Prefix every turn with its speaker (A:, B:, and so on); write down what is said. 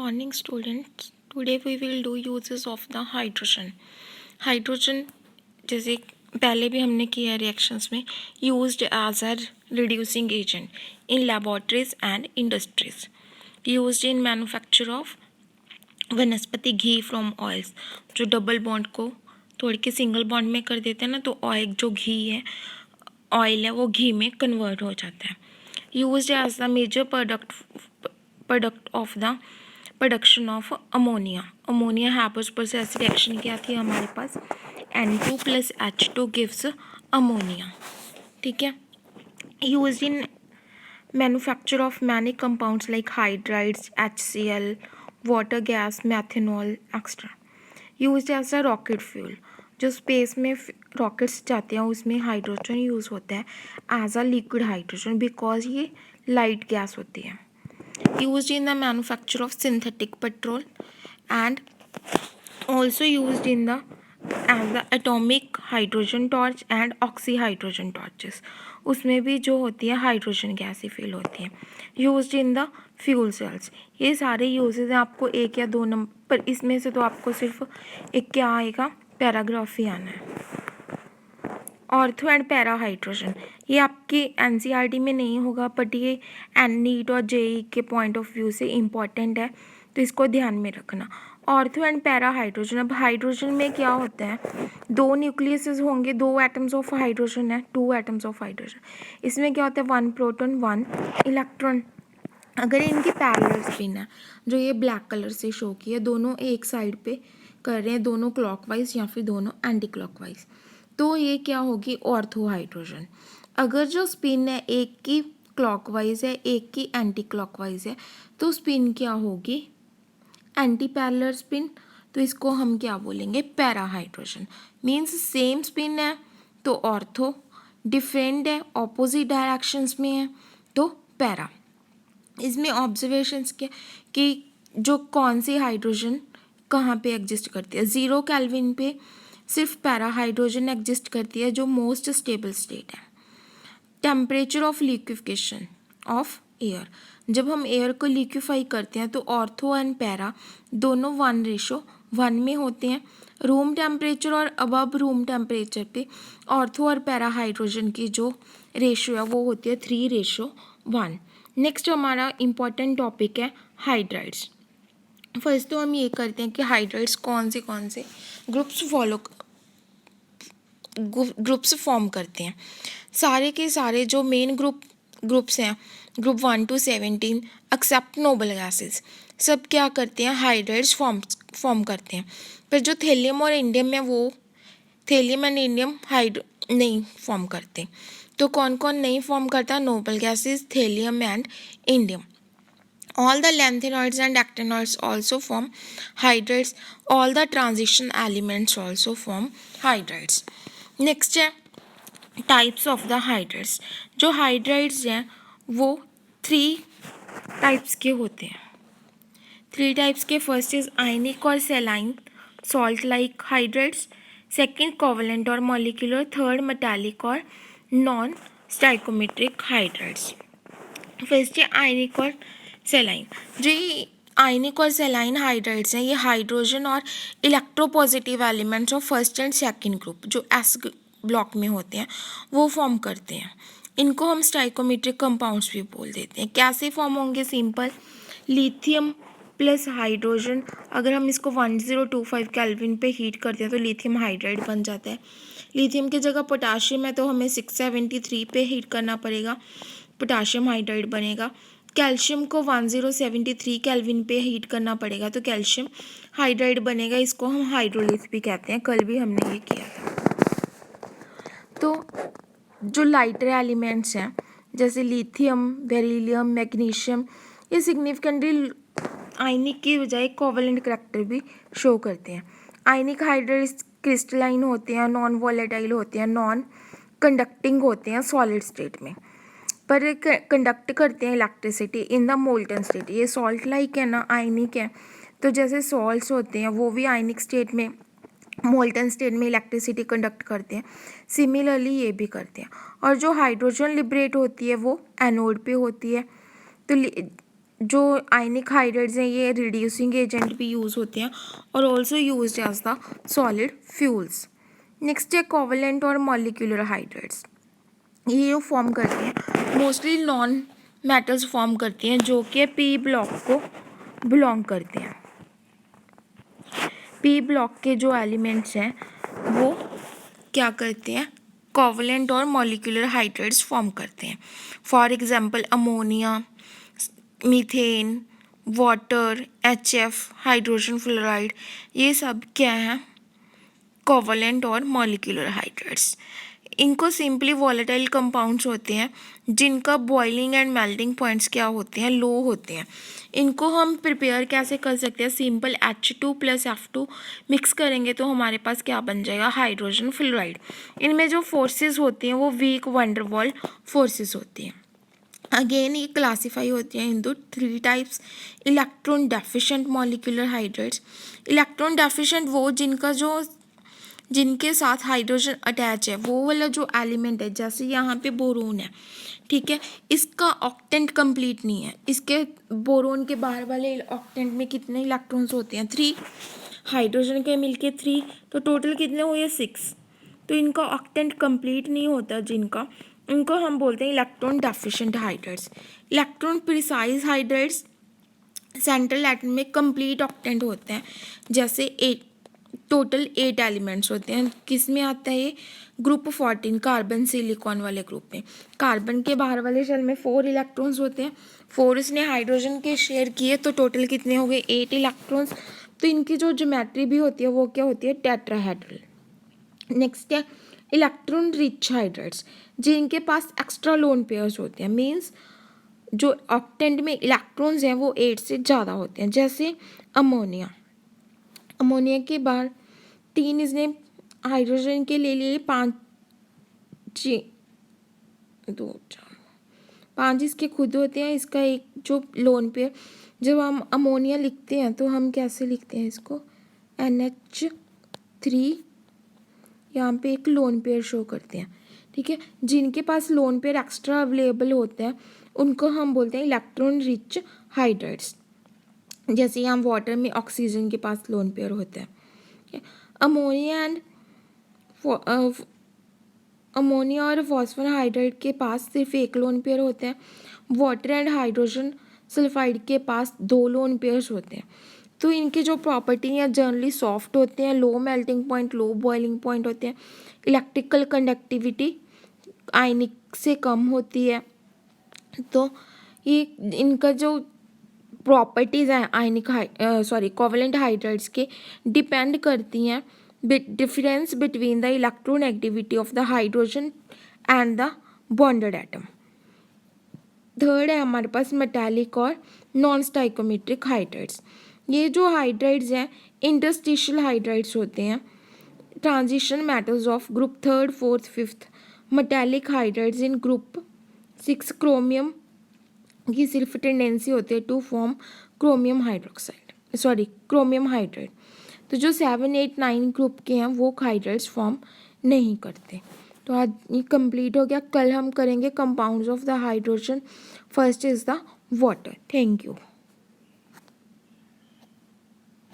A: morning, students. Today we will do uses of the hydrogen. Hydrogen जैसे पहले भी हमने किया रिएक्शंस में used as a reducing agent in laboratories and industries. Used in manufacture of वनस्पति घी from oils. जो double bond को तोड़ के सिंगल बॉन्ड में कर देते हैं ना, तो ऑयल जो घी है, ऑयल है, वो घी में कन्वर्ट हो जाता है. Used as the major product of the production of ammonia. Ammonia हैपर्स पर से ऐसी रिएक्शन क्या थी हमारे पास, N2 + H2 गिव्स अमोनिया. ठीक है. Used in manufacture of many compounds like hydrides, HCl, water gas, methanol extra. Used as a rocket fuel. जो स्पेस में रॉकेट्स जाते हैं उसमें हाइड्रोजन यूज़ होता है as a liquid hydrogen because ये लाइट गैस होती है. Used in the manufacture of synthetic petrol and also used in the as the atomic hydrogen torch and oxy hydrogen torches. उसमें भी जो होती है हाइड्रोजन गैस ही फिल होती है. Used in the fuel cells. ये सारे यूजेज हैं. आपको एक या दो नंबर पर इसमें से तो आपको सिर्फ एक क्या आएगा, पैराग्राफ ही आना है. ऑर्थो एंड पैरा हाइड्रोजन ये आपके एनसीईआरटी में नहीं होगा, बट ये नीट और जेई के पॉइंट ऑफ व्यू से इम्पॉर्टेंट है, तो इसको ध्यान में रखना. Ortho and para hydrogen. अब हाइड्रोजन में क्या होता है, दो न्यूक्लियसेस होंगे, दो एटम्स ऑफ हाइड्रोजन है, 2 एटम्स ऑफ हाइड्रोजन. इसमें क्या होता है, 1 प्रोटॉन 1 इलेक्ट्रॉन. अगर इनकी पैरेलल स्पिन है, जो ये ब्लैक कलर से शो की है, दोनों एक साइड पे कर रहे हैं, दोनों क्लॉकवाइज या फिर दोनों एंटी क्लॉकवाइज, तो ये क्या होगी, ऑर्थो हाइड्रोजन. अगर जो स्पिन है एक की क्लॉकवाइज है, एक की एंटी क्लॉकवाइज है, तो स्पिन क्या होगी, एंटी पैरेलल स्पिन. तो इसको हम क्या बोलेंगे, para hydrogen. Means same spin है तो ऑर्थो, डिफरेंट है ऑपोजिट डायरेक्शंस में है तो पैरा. इसमें ऑब्जर्वेशंस क्या कि जो कौन सी हाइड्रोजन कहाँ पे एग्जिस्ट करती है. 0 केल्विन पे सिर्फ पैरा हाइड्रोजन एग्जिस्ट करती है, जो मोस्ट स्टेबल स्टेट है. Temperature of liquefaction of air. जब हम एयर को लिक्विफाई करते हैं तो ऑर्थो एंड पैरा दोनों 1:1 में होते हैं. रूम टेम्परेचर और अबव रूम टेम्परेचर पे ऑर्थो और पैरा हाइड्रोजन की जो रेशियो है वो होती है 3:1. नेक्स्ट हमारा इम्पॉर्टेंट टॉपिक है हाइड्राइड्स. फर्स्ट तो हम ये करते हैं कि हाइड्राइड्स कौन से ग्रुप्स फॉर्म करते हैं. सारे के सारे जो मेन ग्रुप्स हैं, group 1 to 17 except noble gases, सब क्या करते हैं, हाइड्राइड्स फॉर्म करते हैं. पर जो थेलियम और इंडियम है वो थेलियम एंड इंडियम नहीं फॉर्म करते. तो कौन कौन नहीं फॉर्म करता, noble gases, thallium and indium. All the lanthanoids and actinoids also form hydrides. All the transition elements also form hydrides. Next है types of the hydrides. जो hydrides हैं वो 3 types के होते हैं. 3 types के. First is ionic और saline salt like hydrides. Second covalent और molecular. Third metallic और non stoichiometric hydrides. First है ionic और सेलाइन. जो ये आयनिक और सेलाइन हाइड्राइड्स हैं, ये हाइड्रोजन और electropositive elements of first and second group जो एस ब्लॉक में होते हैं वो फॉर्म करते हैं. इनको हम स्टाइकोमेट्रिक कंपाउंड्स भी बोल देते हैं. कैसे फॉर्म होंगे, सिंपल, लिथियम प्लस हाइड्रोजन. अगर हम इसको 1025 केल्विन पे हीट करते हैं तो लिथियम हाइड्राइड बन जाता है. लिथियम की जगह पोटाशियम है तो हमें 673 पे हीट करना पड़ेगा, पोटाशियम हाइड्राइड बनेगा. कैल्शियम को 1073 केल्विन पे हीट करना पड़ेगा तो कैल्शियम हाइड्राइड बनेगा. इसको हम हाइड्रोलिस भी कहते हैं, कल भी हमने ये किया था. तो जो लाइटर एलिमेंट्स हैं जैसे लिथियम, बेरिलियम, मैग्नीशियम, ये सिग्निफिकेंटली आयनिक की बजाय कोवेलेंट करैक्टर भी शो करते हैं. आयनिक हाइड्राइड्स क्रिस्टलाइन होते हैं, नॉन वॉलेटाइल होते हैं, नॉन कंडक्टिंग होते हैं सॉलिड स्टेट में, पर कंडक्ट करते हैं electricity in the molten state. ये सॉल्ट लाइक है ना, आयनिक है, तो जैसे सॉल्ट्स होते हैं वो भी आयनिक स्टेट में, मोल्टन स्टेट में इलेक्ट्रिसिटी कंडक्ट करते हैं. सिमिलरली ये भी करते हैं. और जो हाइड्रोजन लिबरेट होती है वो एनोड पे होती है. तो जो आयनिक हाइड्राइड्स हैं ये रिड्यूसिंग एजेंट भी यूज़ होते हैं और also used as the solid fuels. Next है कोवलेंट और मॉलिक्यूलर हाइड्राइड्स। ये जो फॉर्म करते हैं मोस्टली नॉन मेटल्स फॉर्म करती हैं जो कि पी ब्लॉक को बिलोंग करते हैं। पी ब्लॉक के जो एलिमेंट्स हैं वो क्या करते हैं, कोवलेंट और मॉलिक्यूलर हाइड्राइड्स फॉर्म करते हैं। For example ammonia, methane, water, HF, hydrogen fluoride, ये सब क्या है, कोवलेंट और मॉलिक्यूलर हाइड्राइड्स। इनको सिंपली वॉलेटाइल कंपाउंड्स होते हैं जिनका बॉइलिंग एंड मेल्टिंग पॉइंट्स क्या होते हैं, लो होते हैं। इनको हम प्रिपेयर कैसे कर सकते हैं, सिंपल H2 + F2 मिक्स करेंगे तो हमारे पास क्या बन जाएगा, हाइड्रोजन फ्लोराइड। इनमें जो फोर्सेस होती हैं वो वीक वंडरवॉल फोर्सेस होती हैं। अगेन ये क्लासीफाई होती हैं into 3 types. Electron deficient molecular hydrides. Electron deficient वो जिनके साथ हाइड्रोजन अटैच है, वो वाला जो एलिमेंट है, जैसे यहाँ पे बोरोन है, ठीक है, इसका ऑक्टेंट कंप्लीट नहीं है। इसके बोरोन के बाहर वाले ऑक्टेंट में कितने इलेक्ट्रॉन्स होते हैं, 3। हाइड्रोजन के मिलके 3, तो टोटल कितने हुए, 6। तो इनका ऑक्टेंट कंप्लीट नहीं होता जिनका, इनको हम बोलते हैं electron deficient hydrides. Electron precise hydrides central atom में कंप्लीट ऑक्टेंट होते हैं, जैसे टोटल 8 एलिमेंट्स होते हैं। किस में आता है ये, ग्रुप 14 कार्बन सिलिकॉन वाले ग्रुप में। कार्बन के बाहर वाले शेल में 4 इलेक्ट्रॉन्स होते हैं, 4 इसने हाइड्रोजन के शेयर किए तो टोटल कितने हो गए, 8 इलेक्ट्रॉन्स। तो इनकी जो ज्योमेट्री भी होती है वो क्या होती है, टेट्राहेड्रल। नेक्स्ट है इलेक्ट्रॉन रिच हाइड्राइड्स, जिनके पास एक्स्ट्रा लोन पेयर्स होते हैं, मीन्स जो ऑक्टेंट में इलेक्ट्रॉन्स हैं वो 8 से ज़्यादा होते हैं। जैसे अमोनिया, अमोनिया के बाहर 3 इसने हाइड्रोजन के ले लिए, 5 इसके खुद होते हैं, इसका एक जो लोन पेयर। जब हम अमोनिया लिखते हैं तो हम कैसे लिखते हैं इसको, NH3, यहाँ पे एक लोन पेयर शो करते हैं, ठीक है। जिनके पास लोन पेयर एक्स्ट्रा अवेलेबल होते हैं उनको हम बोलते हैं इलेक्ट्रॉन रिच हाइड्राइड्स। जैसे यहाँ वाटर में ऑक्सीजन के पास लोन पेयर होता है। अमोनिया और फॉस्फोरस हाइड्राइड के पास सिर्फ एक लोन पेयर होते हैं। वाटर एंड हाइड्रोजन सल्फाइड के पास 2 लोन पेयर्स होते हैं। तो इनकी जो प्रॉपर्टी है जनरली सॉफ्ट होते हैं, low melting point, low boiling point होते हैं। इलेक्ट्रिकल कंडक्टिविटी आयनिक से कम होती है। तो ये इनका जो प्रॉपर्टीज़ हैं आयनिक कोवलेंट हाइड्राइड्स के, डिपेंड करती हैं difference between the electronegativity of the hydrogen and the bonded atom. Third है हमारे पास मेटालिक और नॉन स्टाइकोमेट्रिक हाइड्राइड्स। ये जो हाइड्राइड्स हैं इंटरस्टिशियल हाइड्राइड्स होते हैं, transition metals of group 3rd 4th 5th। Metallic hydrides in group 6 chromium की सिर्फ टेंडेंसी होती है टू फॉर्म क्रोमियम हाइड्राइड। तो जो 7, 8, 9 ग्रुप के हैं वो हाइड्राइड्स फॉर्म नहीं करते। तो आज ये कंप्लीट हो गया। कल हम करेंगे compounds of the hydrogen. First is the water. Thank you.